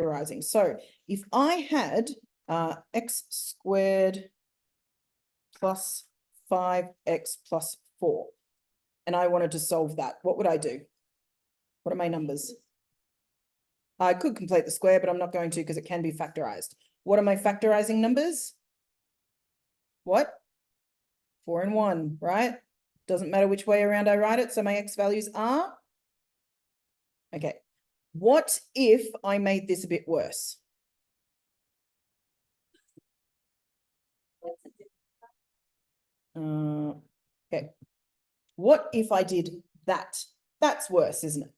factorizing. So if I had x squared plus 5x plus 4, and I wanted to solve that, what would I do? What are my numbers? I could complete the square, but I'm not going to because it can be factorized. What are my factorizing numbers? What? 4 and 1, right? Doesn't matter which way around I write it. So my x values are, okay. What if I made this a bit worse? Okay. What if I did that? That's worse, isn't it?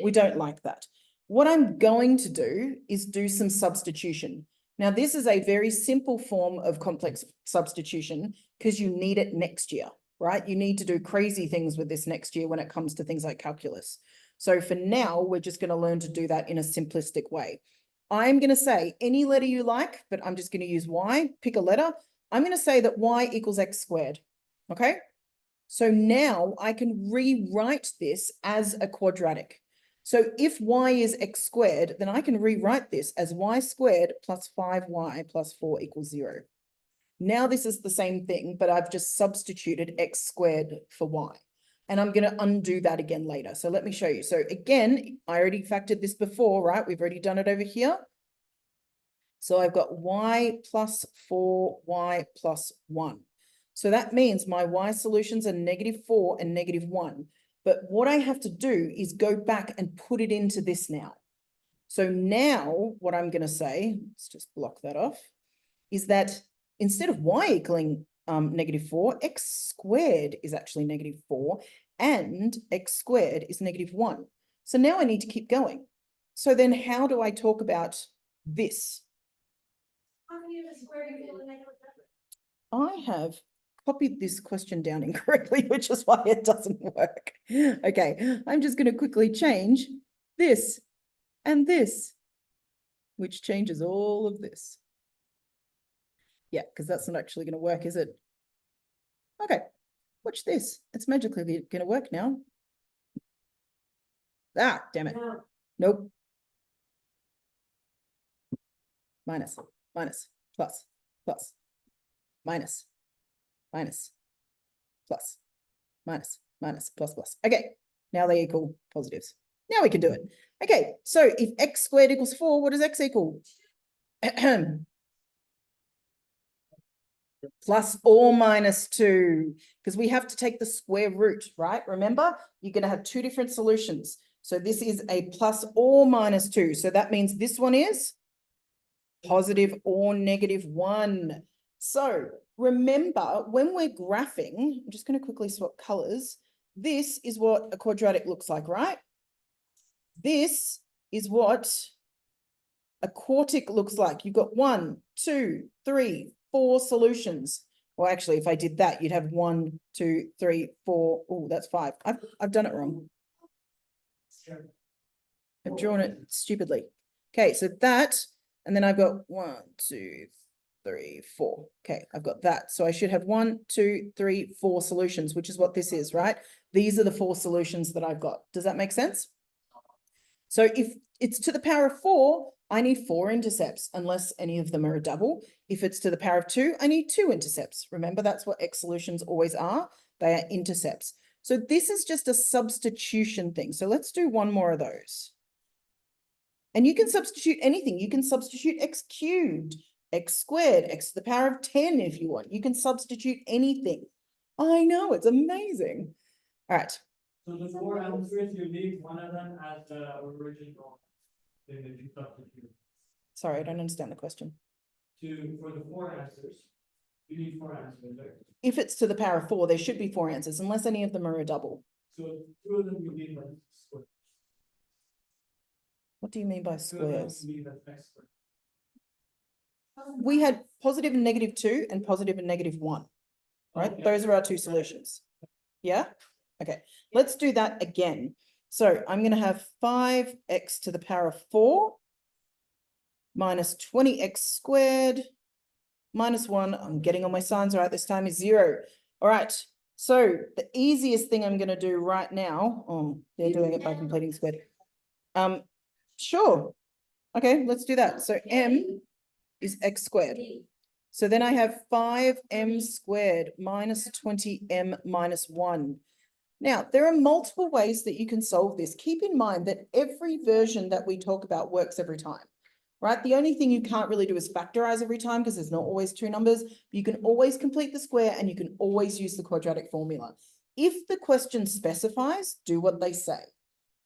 We don't like that. What I'm going to do is do some substitution. Now, this is a very simple form of complex substitution because you need it next year, right? You need to do crazy things with this next year when it comes to things like calculus. So for now, we're just going to learn to do that in a simplistic way. I'm going to say any letter you like, but I'm just going to use y, pick a letter. I'm going to say that y equals x squared, okay? So now I can rewrite this as a quadratic. So if y is x squared, then I can rewrite this as y squared plus 5y plus 4 equals 0. Now this is the same thing, but I've just substituted x squared for y. And I'm going to undo that again later. So let me show you. So again, I already factored this before, right? We've already done it over here. So I've got y plus 4y plus 1. So that means my y solutions are -4 and -1. But what I have to do is go back and put it into this now. So now what I'm going to say, let's just block that off, is that instead of y equaling -4, x squared is actually -4 and x squared is -1. So now I need to keep going. So then how do I talk about this? I have copied this question down incorrectly, which is why it doesn't work. Okay, I'm just going to quickly change this and this, which changes all of this. Yeah, because that's not actually going to work, is it? Okay, watch this. It's magically going to work now. Ah, damn it. No. Nope. Minus, minus, plus, plus, minus, minus, plus, minus, minus, plus, plus. Okay, now they equal positives. Now we can do it. Okay, so if x squared equals 4, what does x equal? Plus or minus 2, because we have to take the square root, right? Remember, you're going to have two different solutions. So this is a plus or minus 2. So that means this one is positive or -1. So remember, when we're graphing, I'm just going to quickly swap colors. This is what a quadratic looks like, right? This is what a quartic looks like. You've got 1, 2, 3, 4 solutions. Well, actually, if I did that, you'd have 1, 2, 3, 4. Oh, that's 5. I've done it wrong. I've drawn it stupidly. Okay, so that, and then I've got 1, 2, 3, 4. Okay, I've got that. So I should have 1, 2, 3, 4 solutions, which is what this is, right? These are the 4 solutions that I've got. Does that make sense? So if it's to the power of 4, I need 4 intercepts, unless any of them are a double. If it's to the power of 2, I need 2 intercepts. Remember, that's what x solutions always are. They are intercepts. So this is just a substitution thing. So let's do one more of those. And you can substitute anything. You can substitute x cubed, x squared, x to the power of 10 if you want. You can substitute anything. I know, it's amazing. All right. So the 4 answers, you leave one of them as the original thing that you substitute. Sorry, I don't understand the question. For the 4 answers, you need 4 answers, right? If it's to the power of 4, there should be 4 answers, unless any of them are a double. So 2 of them you need like squares. What do you mean by squares? You need like x squared. We had positive and -2 and positive and -1, right? Okay. Those are our 2 solutions. Yeah? Okay, let's do that again. So I'm going to have 5x to the power of 4 minus 20x squared minus 1. I'm getting all my signs right this time, is 0. All right, so the easiest thing I'm going to do right now, oh, they're doing it by completing squared. Sure. Okay, let's do that. So m is x squared. So then I have 5m squared minus 20m minus 1. Now, there are multiple ways that you can solve this. Keep in mind that every version that we talk about works every time, right? The only thing you can't really do is factorize every time because there's not always two numbers. But you can always complete the square and you can always use the quadratic formula. If the question specifies, do what they say.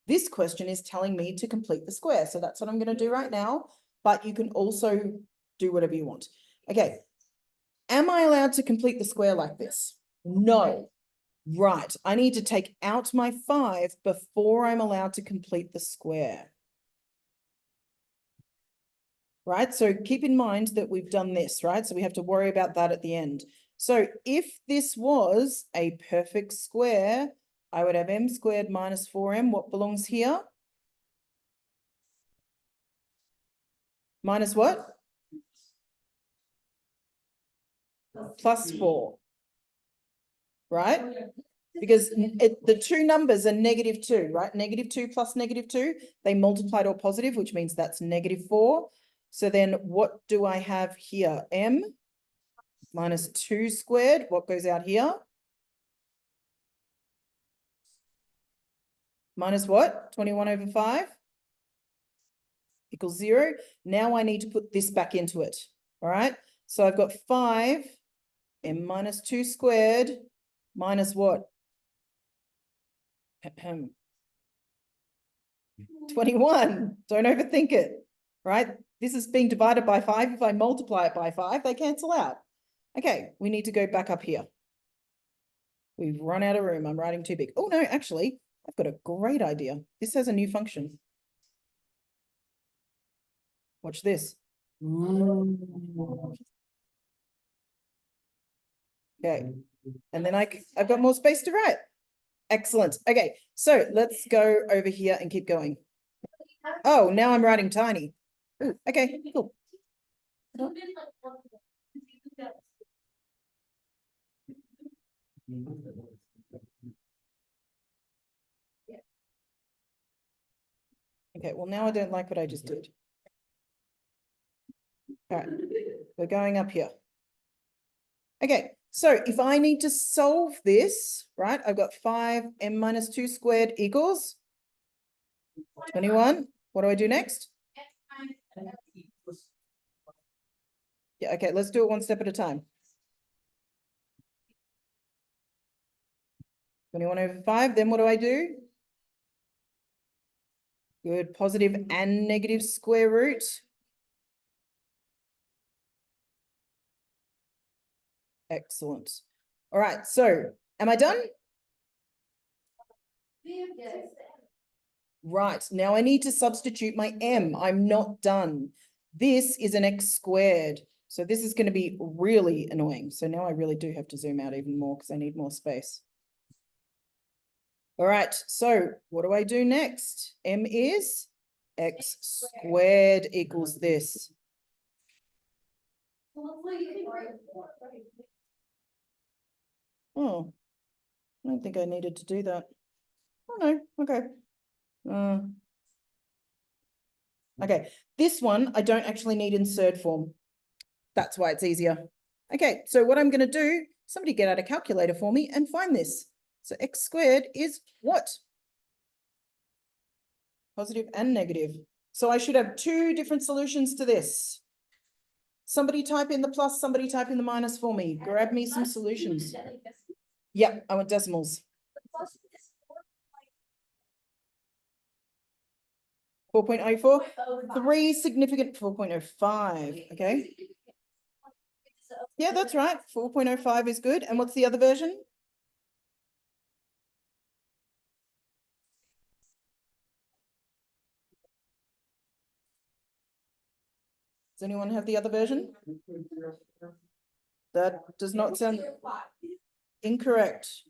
This question is telling me to complete the square. So that's what I'm going to do right now. But you can also do whatever you want. Okay. Am I allowed to complete the square like this? No. Right. I need to take out my 5 before I'm allowed to complete the square. Right? So keep in mind that we've done this, right? So we have to worry about that at the end. So if this was a perfect square, I would have m squared minus 4m. What belongs here? Minus what? Plus 4. Right? Because the two numbers are -2, right? -2 plus -2, they multiply to a positive, which means that's -4. So then what do I have here? M minus 2 squared. What goes out here? Minus what? 21 over 5 equals 0. Now I need to put this back into it. All right. So I've got 5 m minus 2 squared minus what? 21. Don't overthink it. Right? This is being divided by 5. If I multiply it by 5, they cancel out. Okay, we need to go back up here. We've run out of room. I'm writing too big. Oh, no, actually, I've got a great idea. This has a new function. Watch this. Okay, and then I've got more space to write. Excellent. Okay, so let's go over here and keep going. Oh, now I'm writing tiny. Ooh, okay, cool. Okay, well, now I don't like what I just did. All right, we're going up here. Okay, so if I need to solve this, right, I've got 5m minus 2 squared equals 21. What do I do next? Yeah, okay, let's do it one step at a time. 21 over 5, then what do I do? Good, positive and negative square root. Excellent. All right, so am I done? Right, now I need to substitute my m. I'm not done. This is an x squared. So this is going to be really annoying. So now I really do have to zoom out even more because I need more space. All right, so what do I do next? M is x squared equals this. Oh, I don't think I needed to do that. Oh no, okay. Okay, this one I don't actually need in surd form. That's why it's easier. Okay, so what I'm going to do, somebody get out a calculator for me and find this. So x squared is what? Positive and negative. So I should have two different solutions to this. Somebody type in the plus, somebody type in the minus for me. Grab me some solutions. Yep, I want decimals. 4.04, 3 significant 4.05, okay? Yeah, that's right, 4.05 is good. And what's the other version? Does anyone have the other version? That does not sound incorrect.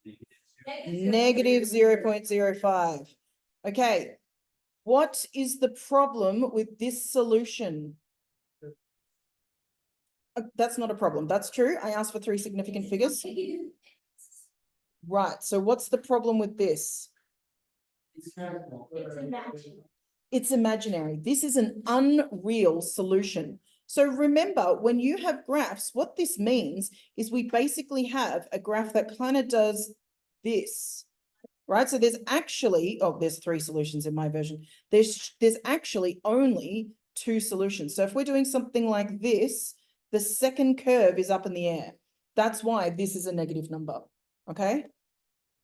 Negative 0.05. Okay, what is the problem with this solution? That's not a problem. That's true. I asked for 3 significant figures. Right. So what's the problem with this? It's imaginary. This is an unreal solution. So remember, when you have graphs, what this means is we basically have a graph that kind of does this, right? So there's actually, oh, there's 3 solutions in my version. There's actually only 2 solutions. So if we're doing something like this, the second curve is up in the air. That's why this is a negative number, okay?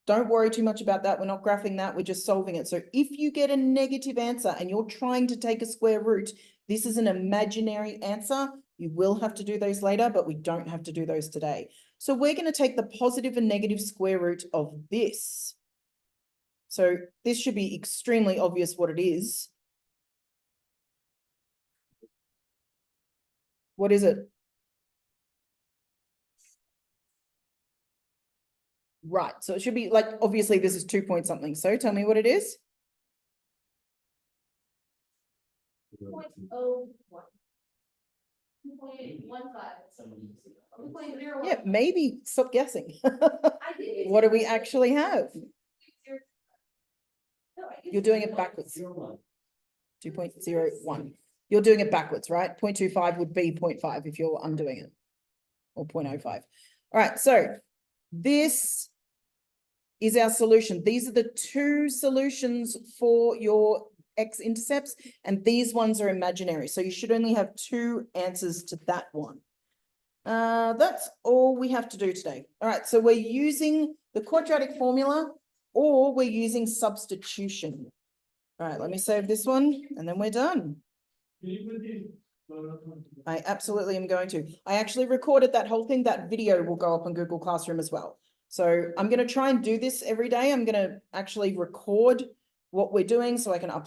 Don't worry too much about that. We're not graphing that. We're just solving it. So if you get a negative answer and you're trying to take a square root, this is an imaginary answer. You will have to do those later, but we don't have to do those today. So we're going to take the positive and negative square root of this. So this should be extremely obvious what it is. What is it? Right. So it should be like, obviously this is 2 point something. So tell me what it is. 0.01. 2.15. Yeah, maybe stop guessing. I did. What do we actually have? No, I You're doing it backwards. 2.01. You're doing it backwards, right? 0.25 would be 0.5 if you're undoing it, or 0.05. All right, so this is our solution. These are the 2 solutions for your x-intercepts, and these ones are imaginary. So you should only have 2 answers to that one. That's all we have to do today. All right, so we're using the quadratic formula, or we're using substitution. All right, let me save this one, and then we're done. I absolutely am going to. I actually recorded that whole thing. That video will go up on Google Classroom as well. So I'm going to try and do this every day. I'm going to actually record what we're doing so I can upload